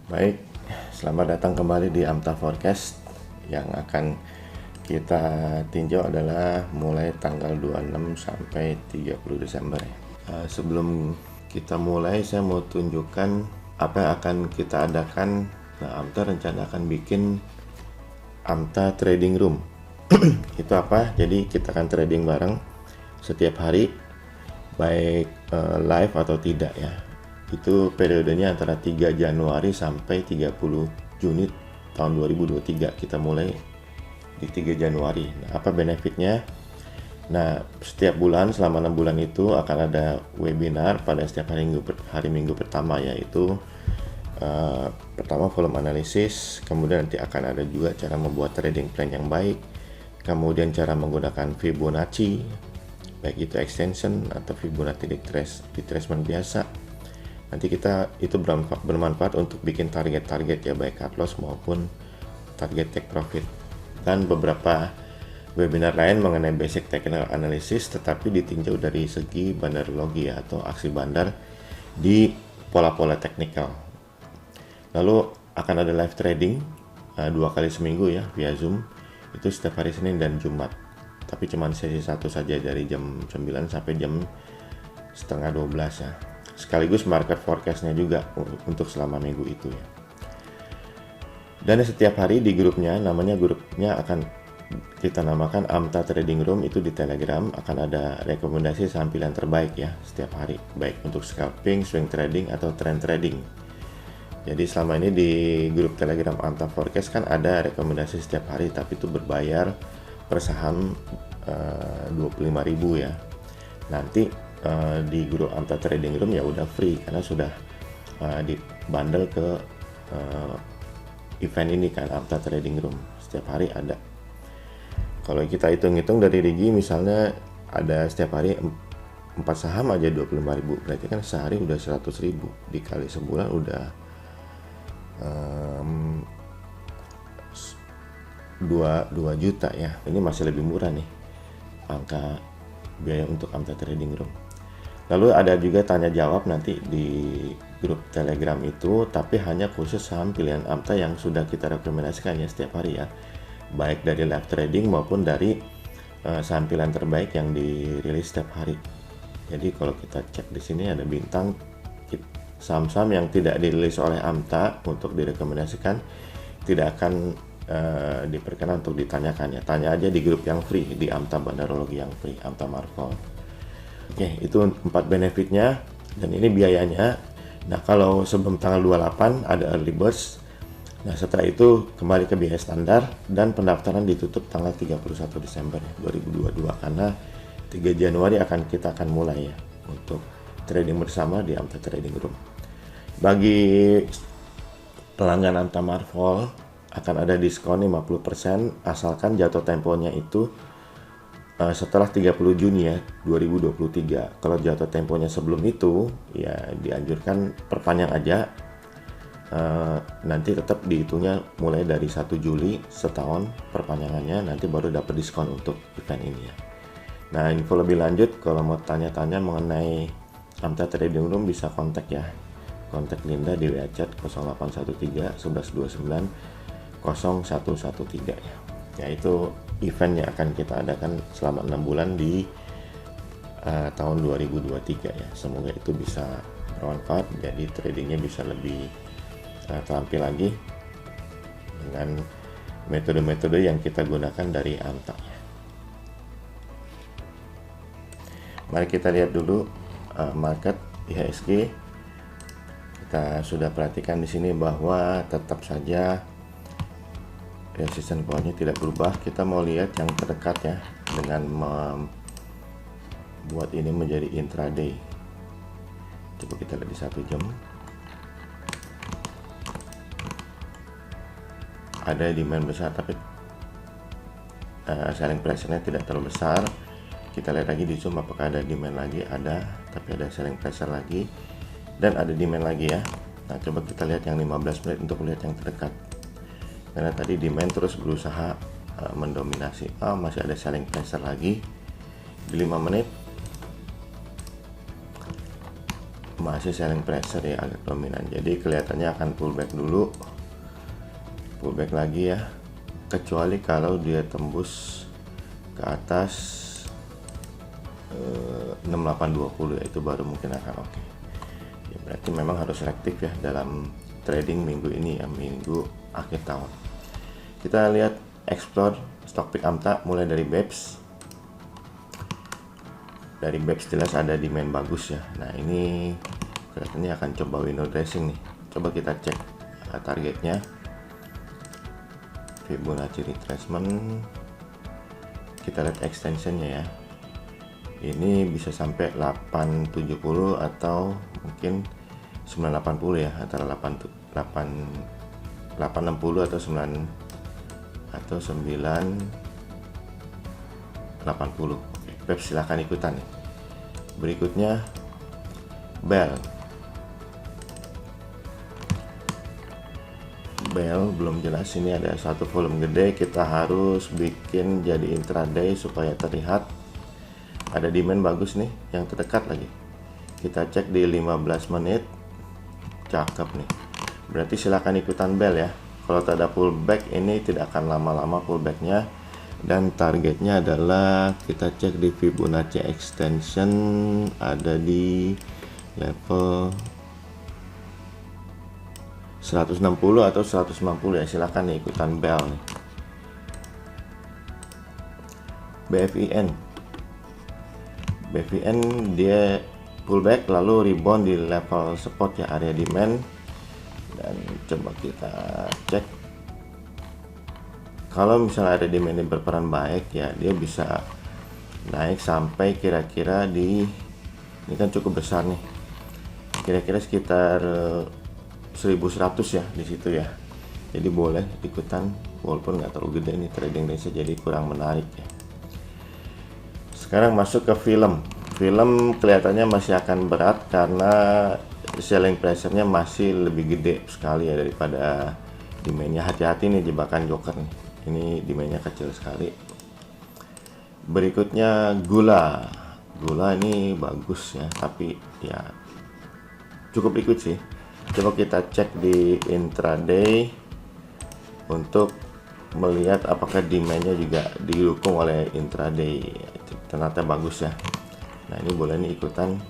Baik, selamat datang kembali di Amta Forecast. Yang akan kita tinjau adalah mulai tanggal 26 sampai 30 Desember. Sebelum kita mulai, saya mau tunjukkan apa yang akan kita adakan. Nah, Amta rencana akan bikin Amta Trading Room. Itu apa? Jadi kita akan trading bareng setiap hari, baik live atau tidak ya. Itu periodenya antara 3 Januari sampai 30 Juni tahun 2023. Kita mulai di 3 Januari. Nah, apa benefitnya? Nah, setiap bulan selama 6 bulan itu akan ada webinar pada setiap hari minggu pertama, yaitu pertama volume analisis, kemudian nanti akan ada juga cara membuat trading plan yang baik, kemudian cara menggunakan Fibonacci, baik itu extension atau Fibonacci retracement biasa. Nanti kita itu bermanfaat untuk bikin target-target ya, baik cut loss maupun target take profit. Dan beberapa webinar lain mengenai basic technical analysis, tetapi ditinjau dari segi bandarologi ya, atau aksi bandar di pola-pola teknikal. Lalu akan ada live trading 2 kali seminggu ya via Zoom, itu setiap hari Senin dan Jumat. Tapi cuma sesi 1 saja dari jam 9 sampai jam setengah 12 ya. Sekaligus market forecastnya juga untuk selama minggu itu ya. Dan setiap hari di grupnya akan kita namakan Amta Trading Room. Itu di Telegram akan ada rekomendasi saham pilihan terbaik ya setiap hari, baik untuk scalping, swing trading atau trend trading. Jadi selama ini di grup Telegram Amta Forecast kan ada rekomendasi setiap hari, tapi itu berbayar per saham 25.000 ya. Nanti di grup Amta Trading Room ya udah free karena sudah dibundle ke event ini kan, Amta Trading Room. Setiap hari ada. Kalau kita hitung-hitung dari Rigi misalnya ada setiap hari 4 saham aja 25.000, berarti kan sehari udah 100.000, dikali sebulan udah 2 juta ya. Ini masih lebih murah nih angka biaya untuk Amta Trading Room. Lalu ada juga tanya jawab nanti di grup Telegram itu, tapi hanya khusus saham pilihan Amta yang sudah kita rekomendasikan ya setiap hari ya, baik dari live trading maupun dari saham pilihan terbaik yang dirilis setiap hari. Jadi kalau kita cek di sini ada bintang, saham-saham yang tidak dirilis oleh Amta untuk direkomendasikan tidak akan diperkenan untuk ditanyakan ya. Tanya aja di grup yang free, di Amta Bandarologi yang free, Amta Marvel. Oke, itu 4 benefitnya dan ini biayanya. Nah, kalau sebelum tanggal 28 ada early birds. Nah, setelah itu kembali ke biaya standar dan pendaftaran ditutup tanggal 31 Desember 2022 karena 3 Januari kita akan mulai ya untuk trading bersama di Amta Trading Room. Bagi pelanggan Amta Marvel akan ada diskon 50% asalkan jatuh temponya itu setelah 30 Juni ya 2023. Kalau jatuh temponya sebelum itu ya dianjurkan perpanjang aja. Nanti tetap dihitungnya mulai dari 1 Juli setahun perpanjangannya, nanti baru dapat diskon untuk event ini ya. Nah, info lebih lanjut kalau mau tanya-tanya mengenai Amta Trading Room bisa kontak ya. Kontak Linda di WA chat 0813 1129 0113 ya. Yaitu event yang akan kita adakan selama 6 bulan di tahun 2023 ya. Semoga itu bisa bermanfaat, jadi tradingnya bisa lebih terampil lagi dengan metode-metode yang kita gunakan dari Amta ya. Mari kita lihat dulu market IHSG. Kita sudah perhatikan di sini bahwa tetap saja resisten bawahnya tidak berubah. Kita mau lihat yang terdekat ya, dengan membuat ini menjadi intraday. Coba kita lihat di 1 jam. Ada demand besar tapi selling pressure-nya tidak terlalu besar. Kita lihat lagi di zoom apakah ada demand lagi, ada, tapi ada selling pressure lagi dan ada demand lagi ya. Nah, coba kita lihat yang 15 menit untuk melihat yang terdekat. Karena tadi demand terus berusaha mendominasi. Masih ada selling pressure lagi di 5 menit. masih selling pressure ya, agak dominan, jadi kelihatannya akan pullback dulu, pullback lagi ya, kecuali kalau dia tembus ke atas 6820 ya, itu baru mungkin akan oke. Ya, berarti memang harus selektif ya dalam trading minggu ini ya, minggu akhir tahun. Kita lihat explore stock pick AMTA mulai dari BEPS. Dari BEPS jelas ada demand bagus ya. Nah ini kelihatannya akan coba window dressing nih. Coba kita cek targetnya, Fibonacci retracement. Kita lihat extensionnya ya, ini bisa sampai 870 atau mungkin 980 ya, antara 860 atau 980. Pep silahkan ikutan nih. Berikutnya Bell belum jelas, ini ada satu volume gede, kita harus bikin jadi intraday supaya terlihat ada demand bagus nih yang terdekat lagi. Kita cek di 15 menit, cakep nih, berarti silahkan ikutan Bell ya. Kalau tak ada pullback ini tidak akan lama-lama pullbacknya, dan targetnya adalah kita cek di Fibonacci extension ada di level 160 atau 190 ya, silahkan nih ikutan Bell nih. BFIN dia pullback lalu rebound di level support ya, area demand, dan coba kita cek kalau misalnya ada demand yang berperan baik ya, dia bisa naik sampai kira-kira di, ini kan cukup besar nih, kira-kira sekitar 1100 ya di situ ya. Jadi boleh ikutan walaupun nggak terlalu gede nih trading range, jadi kurang menarik ya. Sekarang masuk ke film kelihatannya masih akan berat karena selling pressure-nya masih lebih gede sekali ya daripada demand-nya. Hati-hati nih jebakan joker nih, ini demand-nya kecil sekali. Berikutnya gula ini bagus ya, tapi ya cukup liquid sih. Coba kita cek di intraday untuk melihat apakah demand-nya juga didukung oleh intraday. Ternyata bagus ya. Nah ini boleh nih ikutan.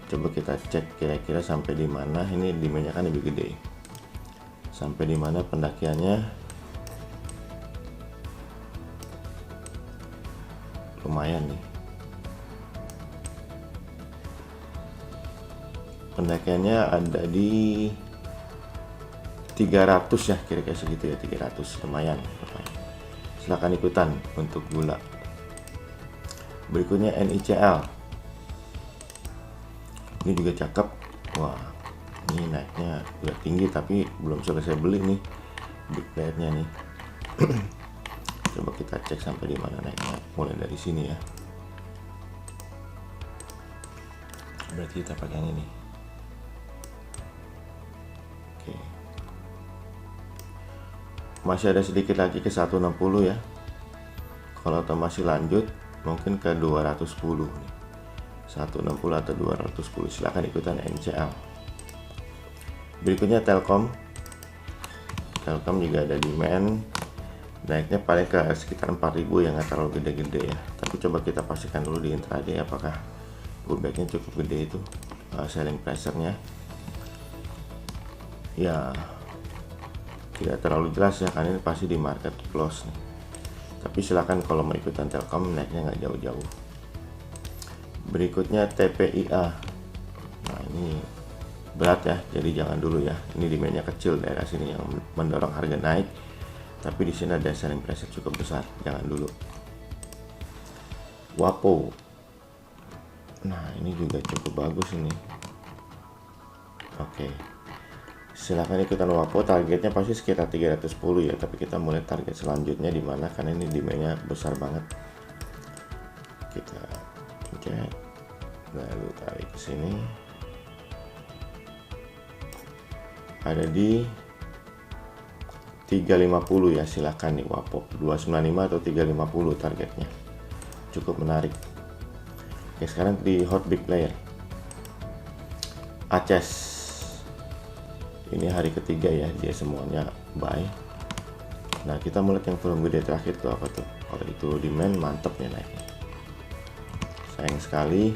Coba kita cek kira-kira sampai di mana. Ini demand-nya kan lebih gede. Sampai di mana pendakiannya? Lumayan nih. Pendakiannya ada di 300 ya, kira-kira segitu ya, 300, lumayan. Silahkan ikutan untuk gula. Berikutnya NICL, ini juga cakep. Wah, ini naiknya udah tinggi tapi belum selesai beli nih big player-nya nih. Coba kita cek sampai di mana naiknya, mulai dari sini ya. Berarti kita pakai yang ini. Oke. Masih ada sedikit lagi ke 160 ya. Kalau masih lanjut mungkin ke 210 nih. 160 atau 210, silahkan ikutan NCL. Berikutnya Telkom juga ada demand, naiknya paling ke sekitar 4000 yang nggak terlalu gede-gede ya, tapi coba kita pastikan dulu di intraday apakah pullbacknya cukup gede itu, selling pressure-nya ya tidak terlalu jelas ya, karena ini pasti di market close nih. Tapi silakan kalau mau ikutan Telkom, naiknya nggak jauh-jauh. Berikutnya TPIA. Nah ini berat ya, jadi jangan dulu ya. Ini demand-nya kecil daerah sini yang mendorong harga naik. Tapi di sini ada selling pressure cukup besar, jangan dulu. WAPO. Nah ini juga cukup bagus ini. Oke. Silahkan ikutan WAPO, targetnya pasti sekitar 310 ya, tapi kita mulai target selanjutnya di mana karena ini demand-nya besar banget. Kita cek, lalu tarik ke sini. Ada di 350 ya, silahkan nih WAPO 295 atau 350 targetnya, cukup menarik. Oke, sekarang di hot big player. Aces ini hari ketiga ya, dia semuanya buy. Nah kita mulai yang volume gede terakhir tuh apa tuh? Kalau itu demand mantep nih naiknya. Sayang sekali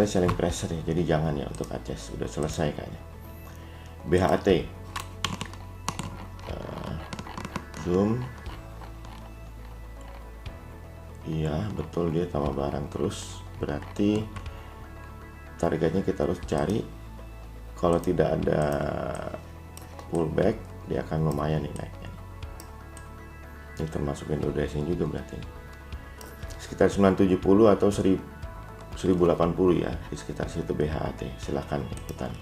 selling pressure ya, jadi jangan ya untuk Aces, udah selesai kayaknya. BHAT zoom, iya betul dia tambah barang terus, berarti targetnya kita harus cari. Kalau tidak ada pullback dia akan lumayan nih naiknya. Ini termasuk window dressing juga berarti sekitar 970 atau 1080 ya, di sekitar situ BHAT. Silahkan ikutan.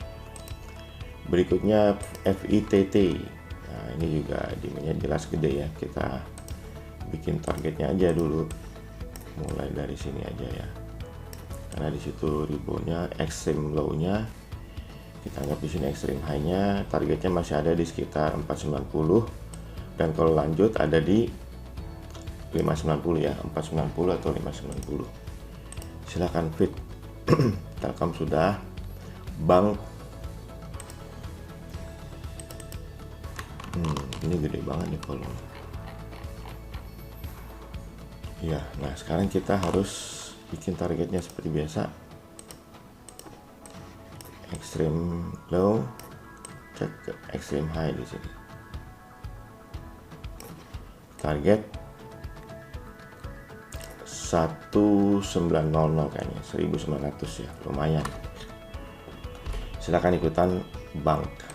Berikutnya FITT. Nah ini juga demandnya jelas gede ya, kita bikin targetnya aja dulu, mulai dari sini aja ya, karena di situ reboundnya extreme low-nya kita anggap di sini extreme high-nya. Targetnya masih ada di sekitar 490, dan kalau lanjut ada di 590 ya, 490 atau 590. Silahkan fit. Telkom sudah, bank ini gede banget nih volume ya. Nah sekarang kita harus bikin targetnya seperti biasa, extreme low, cek ke extreme high di sini. Target 1900 kayaknya, 1900 ya, lumayan. Silahkan ikutan bank.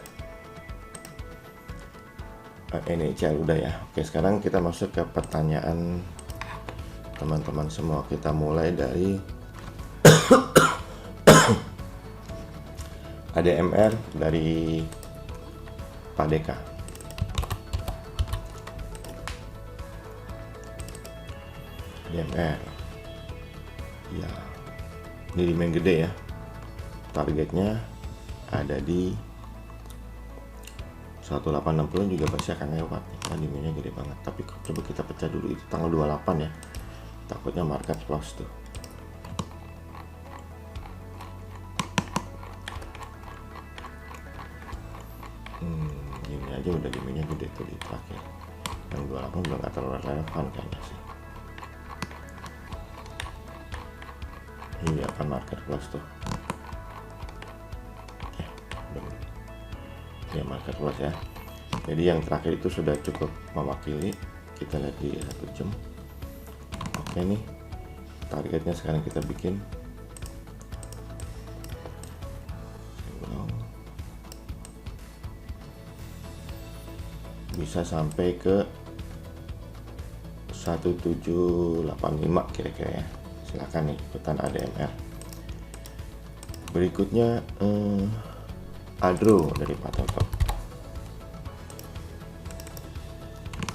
NHL udah ya. Oke, sekarang kita masuk ke pertanyaan teman-teman semua. Kita mulai dari ADMR dari Pak Deka. ADMR ya, ini demand gede ya, targetnya ada di 1860 juga pasti akan lewat nih, karena demandnya gede banget. Tapi coba kita pecah dulu, itu tanggal 28 ya, takutnya market close tuh. Ini aja udah demandnya gede tuh di terakhir. Yang 28 juga nggak terlalu relevan kayaknya sih. Ini akan market close tuh. Ya market close ya. Jadi yang terakhir itu sudah cukup mewakili. Kita lihat di 1 jam. Oke nih, targetnya sekarang kita bikin bisa sampai ke 1785 kira-kira ya. Silakan nih ikutan ADMR. Berikutnya Adro dari Pak Toto.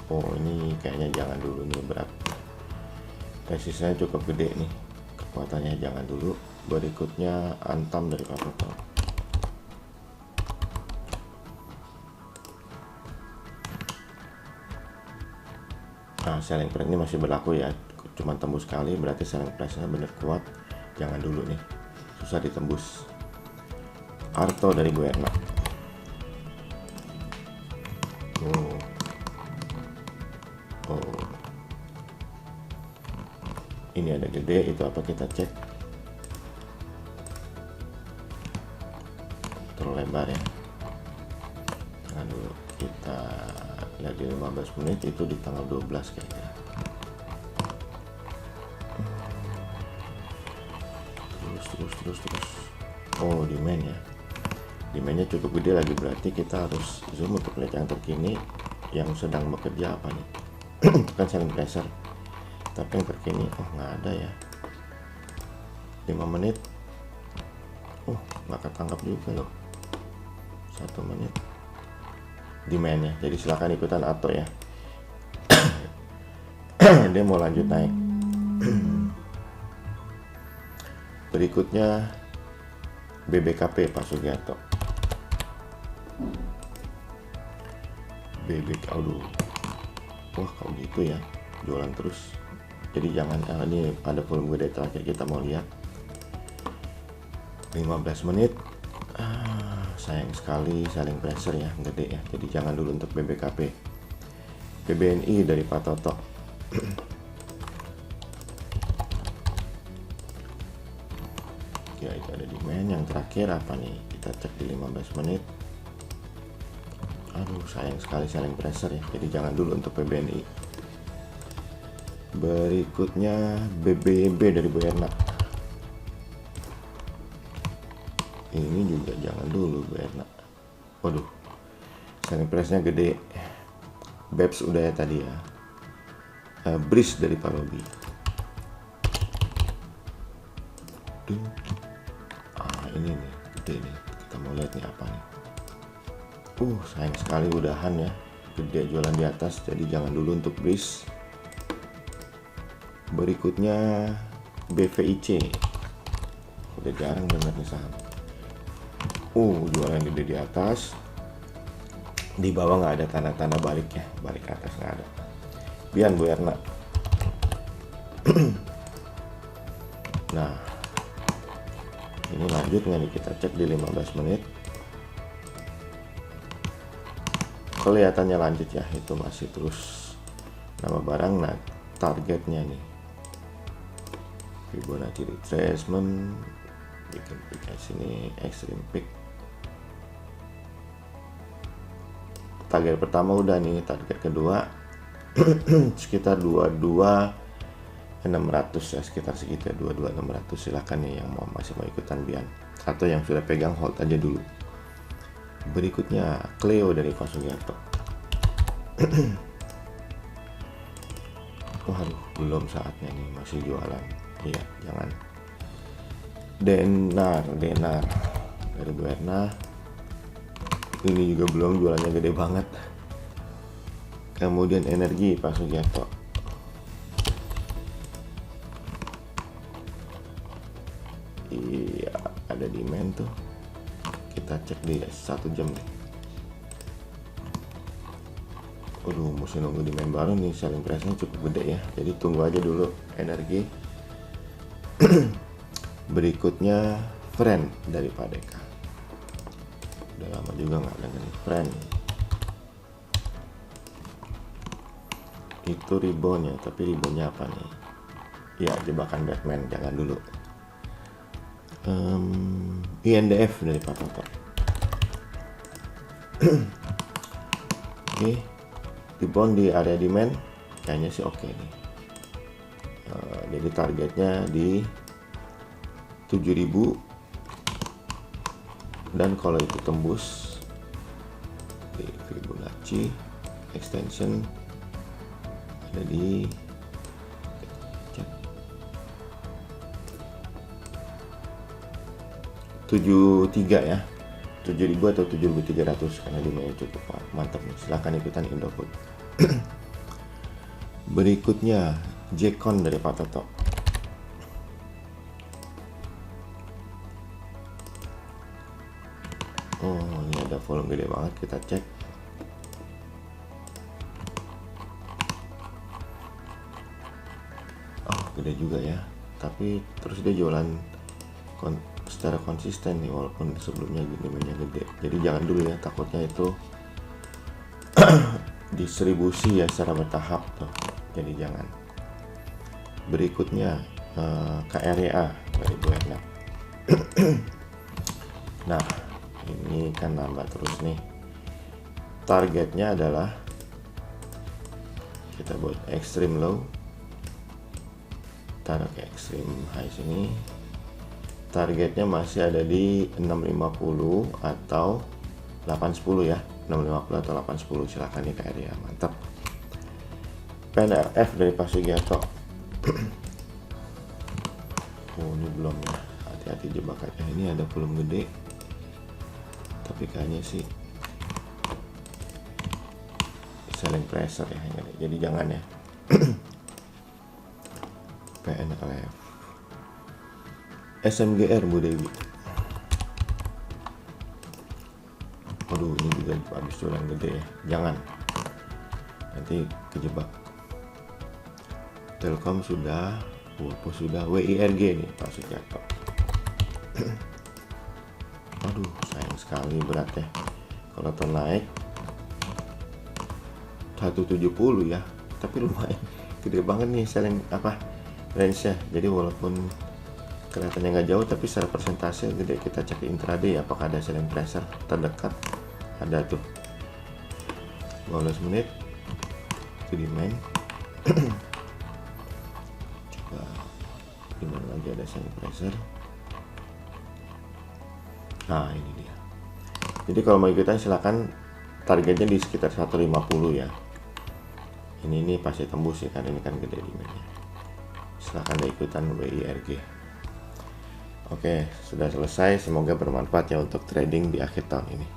Oh ini kayaknya jangan dulu nih, berat. Resistnya cukup gede nih, kekuatannya jangan dulu. Berikutnya Antam dari Pak Toto. Nah selling price ini masih berlaku ya, cuma tembus sekali, berarti selling price-nya bener kuat. Jangan dulu nih, susah ditembus. Arto dari Bu Erna. Oh. Ini ada gede, itu apa kita cek. Terlalu lebar ya. Jangan dulu, kita lihat di 15 menit itu di tanggal 12 kayaknya. Terus. Oh demand ya. Demandnya cukup gede lagi, berarti kita harus zoom untuk lihat yang terkini yang sedang bekerja apa nih. Bukan selling pressure, tapi yang terkini. Oh nggak ada ya, 5 menit. Oh nggak ketangkap juga loh, 1 menit demandnya. Jadi silakan ikutan atau ya. Dia mau lanjut naik. Berikutnya BBKP Pak Sugiarto. Aduh, wah kalau gitu ya jualan terus. Jadi jangan, ini pada volume gede terakhir kita mau lihat. 15 menit. Sayang sekali selling pressure ya, gede ya. Jadi jangan dulu untuk BBKP. BBNI dari Pak Toto. Ya, itu ada demand. Yang terakhir apa nih? Kita cek di 15 menit. Aduh, sayang sekali selling pressure ya. Jadi jangan dulu untuk BBNI. Berikutnya BBB dari Bu Erna. Ini juga jangan dulu Bu Erna. Waduh, selling price-nya gede. BEPS udah ya tadi ya. Breeze dari Pak Robi. Ini nih gede nih. Kita mau lihat nih apa nih. Sayang sekali udahan ya. Gede jualan di atas. Jadi jangan dulu untuk Breeze. Berikutnya BVIC. Udah jarang banget nih saham. Jualan gede di atas. Di bawah nggak ada tanda-tanda balik ya. Balik ke atas nggak ada. Bian Bu Erna. Nah, ini lanjut nggak nih, kita cek di 15 menit. Kelihatannya lanjut ya, itu masih terus nama barang. Nah, targetnya nih Fibonacci retracement, bikin pick sini, extreme pick. Target pertama udah nih, target kedua sekitar 22.600 ya, sekitar segitu ya, 22.600. Silahkan nih yang masih mau ikutan Bian, atau yang sudah pegang hold aja dulu. Berikutnya Cleo dari Pak Sugiarto. Waduh, belum saatnya nih, masih jualan. Iya, jangan. Denar dari Bu Erna. Ini juga belum, jualannya gede banget. Kemudian Energi Pak Sugiarto. Iya, ada demand tuh. Kita cek di 1 jam nih. Mesti nunggu demand baru nih, selling price-nya cukup gede ya. Jadi tunggu aja dulu Energi. Berikutnya Friend dari Pak Deka. Udah lama juga nggak ada nih Friend. Itu reboundnya, tapi reboundnya apa nih? Ya, jebakan Batman, jangan dulu. INDF dari Pak Toto. Oke, rebound di area demand kayaknya sih oke nih. Jadi targetnya di 7.000, dan kalau itu tembus di Fibonacci extension ada di 73 ya, 7.000 atau 7.300, karena demandnya cukup mantap nih. Silahkan ikutan Indofood. Berikutnya Jekon dari Pak Toto. Ini ada volume gede banget, kita cek. Gede juga ya, tapi terus dia jualan secara konsisten nih, walaupun sebelumnya demandnya gede. Jadi jangan dulu ya, takutnya itu distribusi ya secara bertahap tuh. Jadi jangan. Berikutnya KRYA dari Bu Erna. Nah, ini kan nambah terus nih. Targetnya adalah kita buat extreme low, taruh ke extreme high sini. Targetnya masih ada di 650 atau 810 ya, 650 atau 810. Silahkan nih KRYA, mantap. PNRF dari Pak Sugiarto. Ini belum ya, hati-hati jebakannya. Ini ada volume gede, tapi kayaknya sih selling pressure ya, jadi jangan ya. PNRF. SMGR Bu Dewi. Ini juga habis jualan gede ya, jangan, nanti kejebak. Telkom sudah, Wopo sudah, WIRG nih Pak Sugiarto. Aduh, sayang sekali berat ya. Kalau naik 170 ya, tapi lumayan gede banget nih selling range nya. Jadi walaupun kelihatannya nggak jauh, tapi secara persentase gede. Kita cek intraday apakah ada selling pressure terdekat. Ada tuh 15 menit itu di main. Coba dimana lagi ada selling pressure. Nah ini dia. Jadi kalau mau ikutan silakan, targetnya di sekitar 150 ya. Ini pasti tembus ya, karena ini kan gede demandnya. Silahkan ikutan WIRG. Oke, sudah selesai. Semoga bermanfaat ya untuk trading di akhir tahun ini.